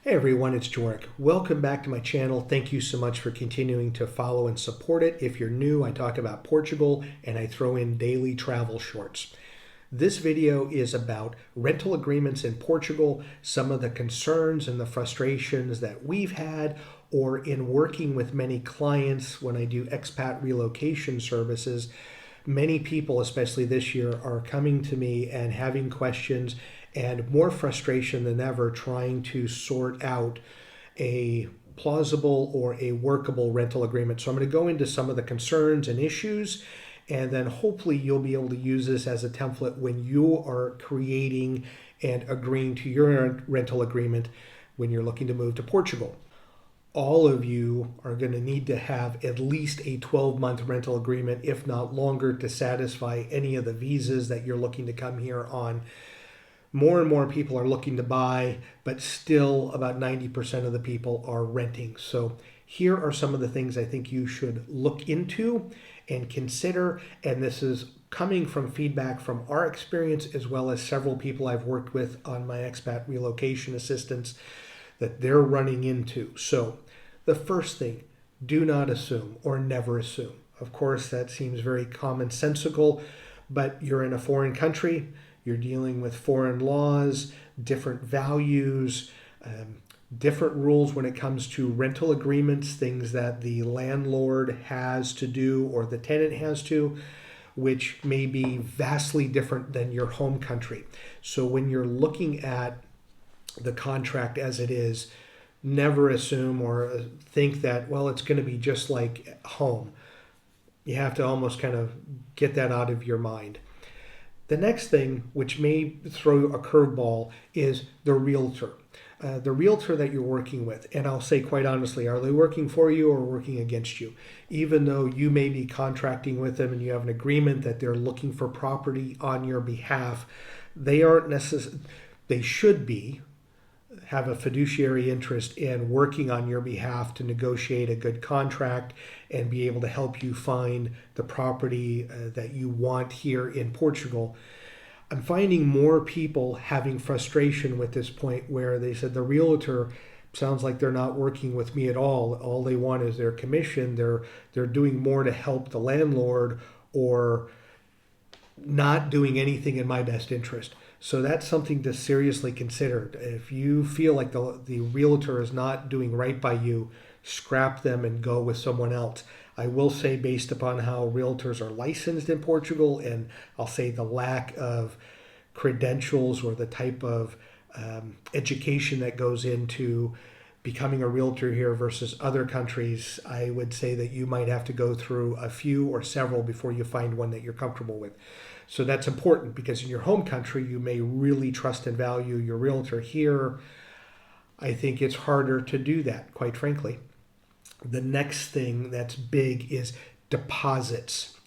Hey everyone, it's Jorik. Welcome back to my channel. Thank you so much for continuing to follow and support it. If you're new, I talk about Portugal and I throw in daily travel shorts. This video is about rental agreements in Portugal, some of the concerns and the frustrations that we've had, or in working with many clients when I do expat relocation services. Many people, especially this year, are coming to me and having questions and more frustration than ever trying to sort out a plausible or a workable rental agreement. So I'm going to go into some of the concerns and issues, and then hopefully you'll be able to use this as a template when you are creating and agreeing to your rental agreement when you're looking to move to Portugal. All of you are going to need to have at least a 12-month rental agreement, if not longer, to satisfy any of the visas that you're looking to come here on. More and more people are looking to buy, but still about 90% of the people are renting. So here are some of the things I think you should look into and consider. And this is coming from feedback from our experience, as well as several people I've worked with on my expat relocation assistance that they're running into. So the first thing, do not assume or never assume. Of course, that seems very commonsensical, but you're in a foreign country. You're dealing with foreign laws, different values, different rules when it comes to rental agreements, things that the landlord has to do or the tenant has to, which may be vastly different than your home country. So when you're looking at the contract as it is, never assume or think that, well, it's going to be just like home. You have to almost kind of get that out of your mind. The next thing, which may throw a curveball, is the realtor. The realtor that you're working with, and I'll say quite honestly, are they working for you or working against you? Even though you may be contracting with them and you have an agreement that they're looking for property on your behalf, they aren't necessarily, they should be, have a fiduciary interest in working on your behalf to negotiate a good contract and be able to help you find the property that you want here in Portugal. I'm finding more people having frustration with this point where they said the realtor sounds like they're not working with me at all. All they want is their commission. They're doing more to help the landlord or not doing anything in my best interest. So that's something to seriously consider. If you feel like the realtor is not doing right by you, scrap them and go with someone else. I will say, based upon how realtors are licensed in Portugal, and I'll say the lack of credentials or the type of education that goes into becoming a realtor here versus other countries, I would say that you might have to go through a few or several before you find one that you're comfortable with. So that's important because in your home country, you may really trust and value your realtor. Here, I think it's harder to do that, quite frankly. The next thing that's big is deposits.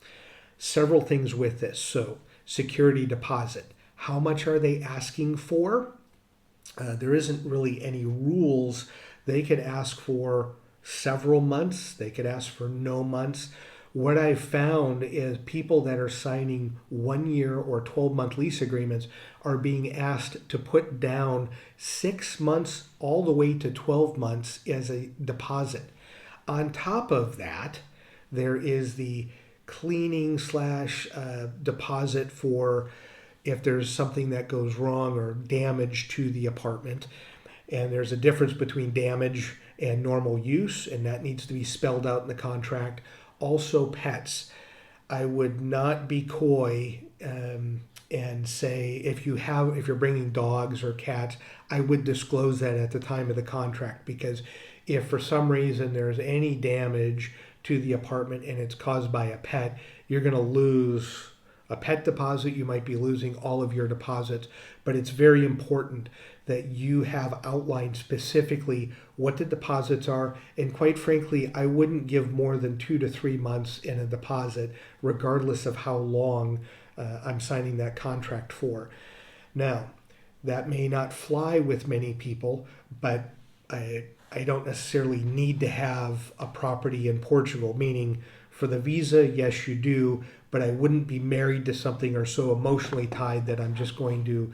Several things with this. So security deposit. How much are they asking for? There isn't really any rules. They could ask for several months. They could ask for no months. What I've found is people that are signing 1 year or 12-month lease agreements are being asked to put down 6 months all the way to 12 months as a deposit. On top of that, there is the cleaning slash deposit for if there's something that goes wrong or damage to the apartment. And there's a difference between damage and normal use, and that needs to be spelled out in the contract. Also, pets. I would not be coy and say if you're bringing dogs or cats, I would disclose that at the time of the contract, because if for some reason there's any damage to the apartment and it's caused by a pet, you're going to lose a pet deposit. You might be losing all of your deposits, but it's very important that you have outlined specifically what the deposits are. And quite frankly, I wouldn't give more than 2 to 3 months in a deposit, regardless of how long I'm signing that contract for. Now, that may not fly with many people, but I don't necessarily need to have a property in Portugal, meaning for the visa, yes, you do, but I wouldn't be married to something or so emotionally tied that I'm just going to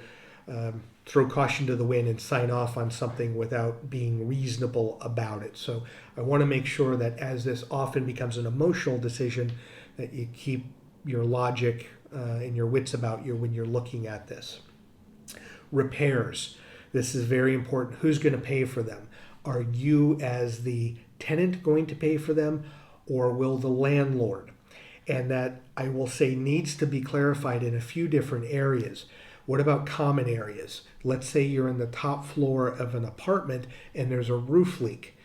throw caution to the wind and sign off on something without being reasonable about it. So I want to make sure that as this often becomes an emotional decision, that you keep your logic and your wits about you when you're looking at this. Repairs. This is very important. Who's going to pay for them? Are you as the tenant going to pay for them, or will the landlord? And that, I will say, needs to be clarified in a few different areas. What about common areas? Let's say you're in the top floor of an apartment and there's a roof leak.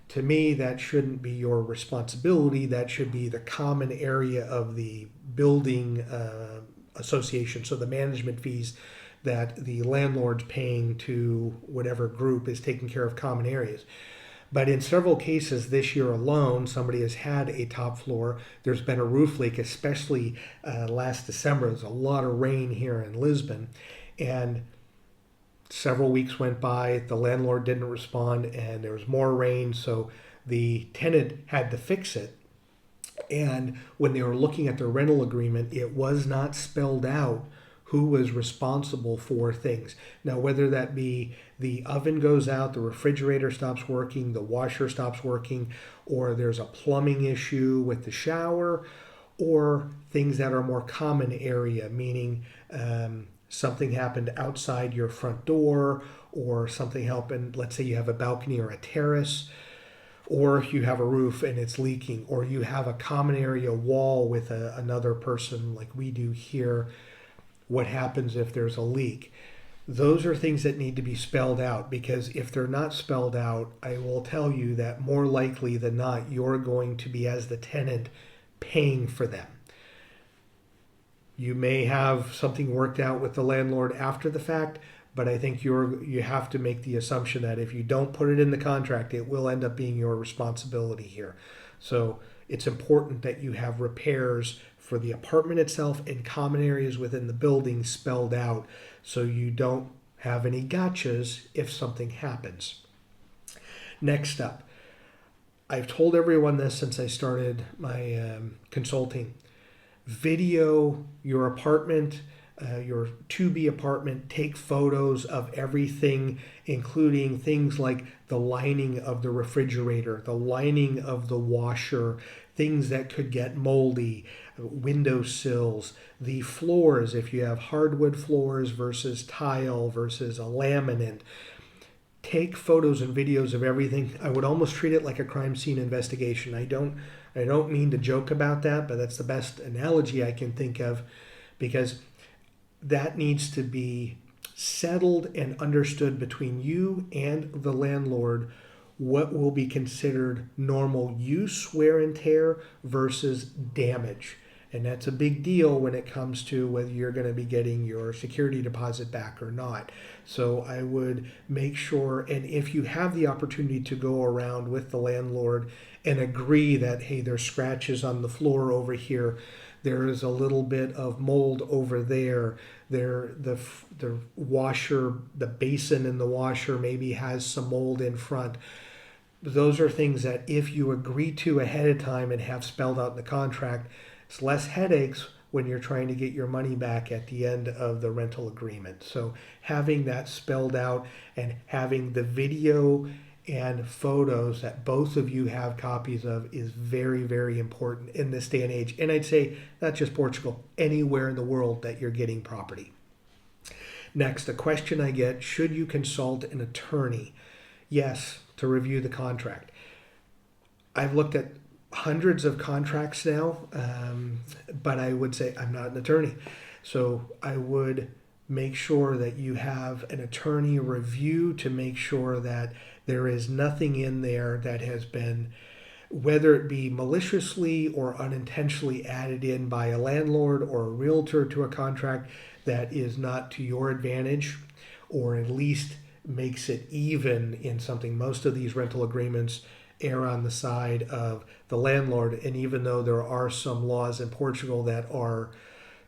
To me, that shouldn't be your responsibility. That should be the common area of the building association. So the management fees that the landlord's paying to whatever group is taking care of common areas. But in several cases this year alone, somebody has had a top floor. There's been a roof leak, especially last December. There's a lot of rain here in Lisbon. And several weeks went by, the landlord didn't respond, and there was more rain, so the tenant had to fix it. And when they were looking at their rental agreement, it was not spelled out who was responsible for things. Now, whether that be the oven goes out, the refrigerator stops working, the washer stops working, or there's a plumbing issue with the shower, or things that are more common area, meaning something happened outside your front door, or something happened, let's say you have a balcony or a terrace, or you have a roof and it's leaking, or you have a common area wall with another person like we do here. What happens if there's a leak? Those are things that need to be spelled out, because if they're not spelled out, I will tell you that more likely than not, you're going to be, as the tenant, paying for them. You may have something worked out with the landlord after the fact, but I think you have to make the assumption that if you don't put it in the contract, it will end up being your responsibility here. So it's important that you have repairs for the apartment itself and common areas within the building spelled out, so you don't have any gotchas if something happens. Next up, I've told everyone this since I started my consulting. Video your apartment, your to-be apartment. Take photos of everything, including things like the lining of the refrigerator, the lining of the washer, things that could get moldy, window sills, the floors, if you have hardwood floors versus tile versus a laminate. Take photos and videos of everything. I would almost treat it like a crime scene investigation. I don't mean to joke about that, but that's the best analogy I can think of, because that needs to be settled and understood between you and the landlord, what will be considered normal use, wear and tear, versus damage. And that's a big deal when it comes to whether you're going to be getting your security deposit back or not. So I would make sure, and if you have the opportunity to go around with the landlord and agree that, hey, there's scratches on the floor over here, there is a little bit of mold over there, the washer, the basin in the washer maybe has some mold in front. Those are things that if you agree to ahead of time and have spelled out in the contract, it's less headaches when you're trying to get your money back at the end of the rental agreement. So having that spelled out and having the video and photos that both of you have copies of is very, very important in this day and age. And I'd say not just Portugal, anywhere in the world that you're getting property. Next, a question I get, should you consult an attorney? Yes, to review the contract. I've looked at hundreds of contracts now, but I would say I'm not an attorney. So I would make sure that you have an attorney review to make sure that there is nothing in there that has been, whether it be maliciously or unintentionally added in by a landlord or a realtor to a contract, that is not to your advantage, or at least makes it even in something. Most of these rental agreements err on the side of the landlord, and even though there are some laws in Portugal that are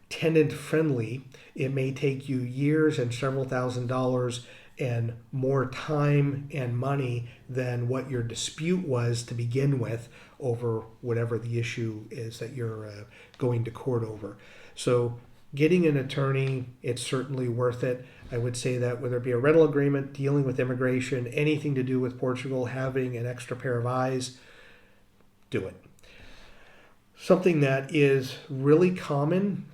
tenant friendly, it may take you years and several $1,000s and more time and money than what your dispute was to begin with over whatever the issue is that you're going to court over. So getting an attorney, it's certainly worth it. I would say that whether it be a rental agreement, dealing with immigration, anything to do with Portugal, having an extra pair of eyes, do it. Something that is really common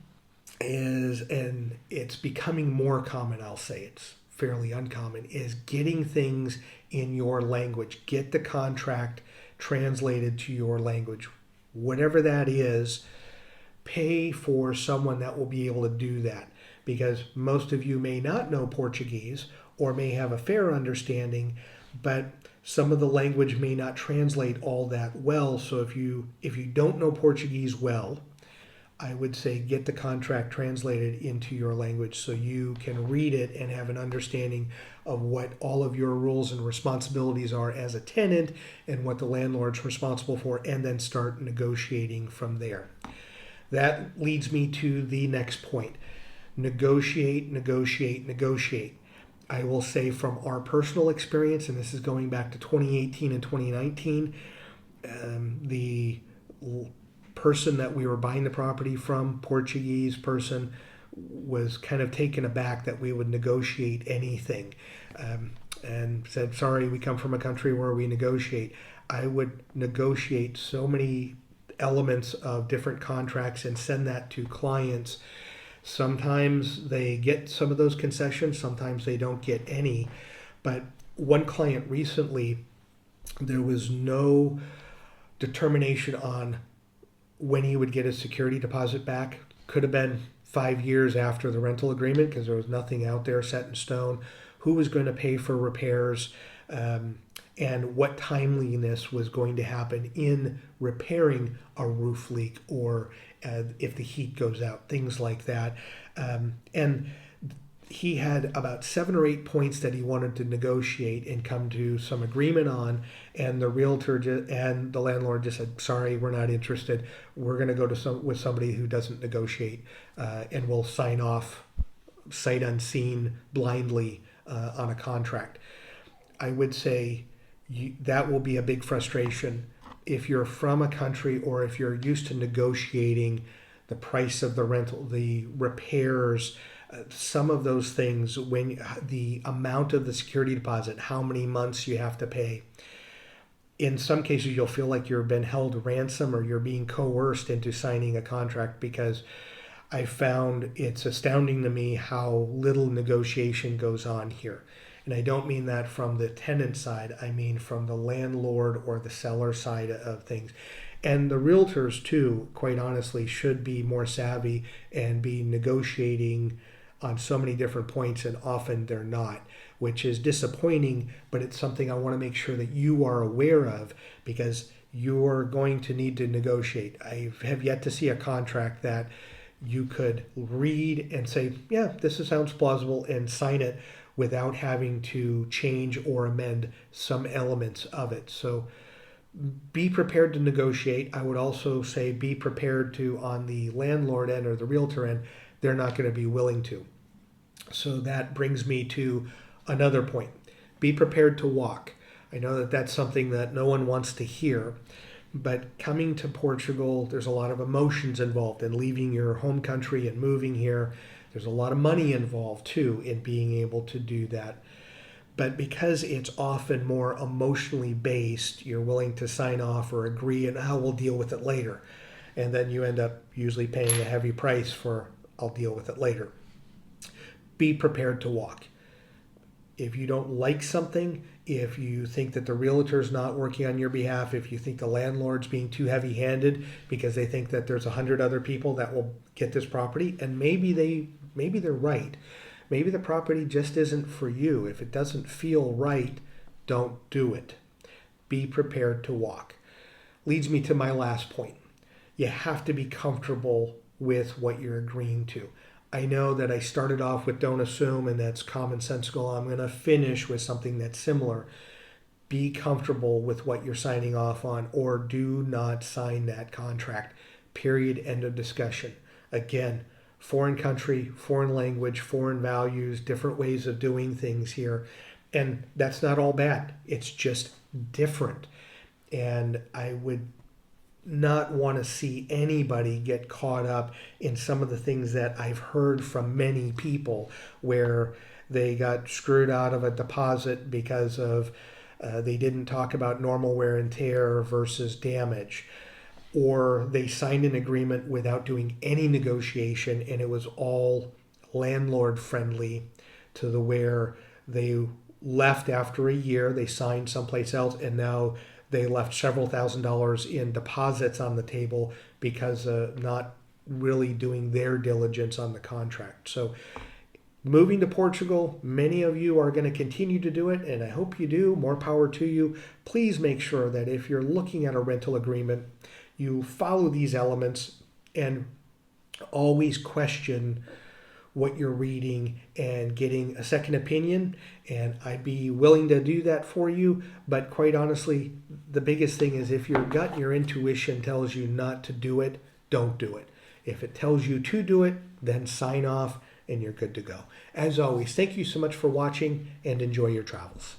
is, and it's becoming more common, I'll say it's fairly uncommon, is getting things in your language. Get the contract translated to your language. Whatever that is, pay for someone that will be able to do that, because most of you may not know Portuguese or may have a fair understanding, but some of the language may not translate all that well. So if you don't know Portuguese well, I would say get the contract translated into your language so you can read it and have an understanding of what all of your rules and responsibilities are as a tenant and what the landlord's responsible for, and then start negotiating from there. That leads me to the next point. Negotiate, negotiate, negotiate. I will say from our personal experience, and this is going back to 2018 and 2019, the person that we were buying the property from, Portuguese person, was kind of taken aback that we would negotiate anything, and said, sorry, we come from a country where we negotiate. I would negotiate so many elements of different contracts and send that to clients. Sometimes they get some of those concessions, sometimes they don't get any. But one client recently, there was no determination on when he would get his security deposit back. Could have been 5 years after the rental agreement because there was nothing out there set in stone. Who was going to pay for repairs, and what timeliness was going to happen in repairing a roof leak, or if the heat goes out, things like that. And he had about 7 or 8 points that he wanted to negotiate and come to some agreement on, and the realtor and the landlord just said, sorry, we're not interested. We're going to go to with somebody who doesn't negotiate, and will sign off sight unseen blindly on a contract. I would say that will be a big frustration if you're from a country, or if you're used to negotiating the price of the rental, the repairs, some of those things, when the amount of the security deposit, how many months you have to pay. In some cases, you'll feel like you've been held ransom or you're being coerced into signing a contract, because I found it's astounding to me how little negotiation goes on here. And I don't mean that from the tenant side, I mean from the landlord or the seller side of things. And the realtors too, quite honestly, should be more savvy and be negotiating on so many different points, and often they're not, which is disappointing, but it's something I want to make sure that you are aware of, because you're going to need to negotiate. I have yet to see a contract that you could read and say, yeah, this sounds plausible, and sign it without having to change or amend some elements of it. So be prepared to negotiate. I would also say be prepared to, on the landlord end or the realtor end, they're not going to be willing to. So that brings me to another point. Be prepared to walk. I know that that's something that no one wants to hear, but coming to Portugal, there's a lot of emotions involved in leaving your home country and moving here. There's a lot of money involved too in being able to do that. But because it's often more emotionally based, you're willing to sign off or agree and we'll deal with it later. And then you end up usually paying a heavy price for I'll deal with it later. Be prepared to walk. If you don't like something, if you think that the realtor's not working on your behalf, if you think the landlord's being too heavy-handed because they think that there's 100 other people that will get this property, and maybe they're right. Maybe the property just isn't for you. If it doesn't feel right, don't do it. Be prepared to walk. Leads me to my last point. You have to be comfortable with what you're agreeing to. I know that I started off with don't assume, and that's commonsensical. I'm going to finish with something that's similar. Be comfortable with what you're signing off on, or do not sign that contract. Period. End of discussion. Again, foreign country, foreign language, foreign values, different ways of doing things here. And that's not all bad. It's just different. And I would not want to see anybody get caught up in some of the things that I've heard from many people where they got screwed out of a deposit because of they didn't talk about normal wear and tear versus damage, or they signed an agreement without doing any negotiation and it was all landlord friendly to the where they left after a year, they signed someplace else, and now they left several $1,000s in deposits on the table because not really doing their diligence on the contract. So moving to Portugal, many of you are going to continue to do it, and I hope you do. More power to you. Please make sure that if you're looking at a rental agreement, you follow these elements and always question what you're reading and getting a second opinion. And I'd be willing to do that for you. But quite honestly, the biggest thing is if your gut and your intuition tells you not to do it, don't do it. If it tells you to do it, then sign off and you're good to go. As always, thank you so much for watching and enjoy your travels.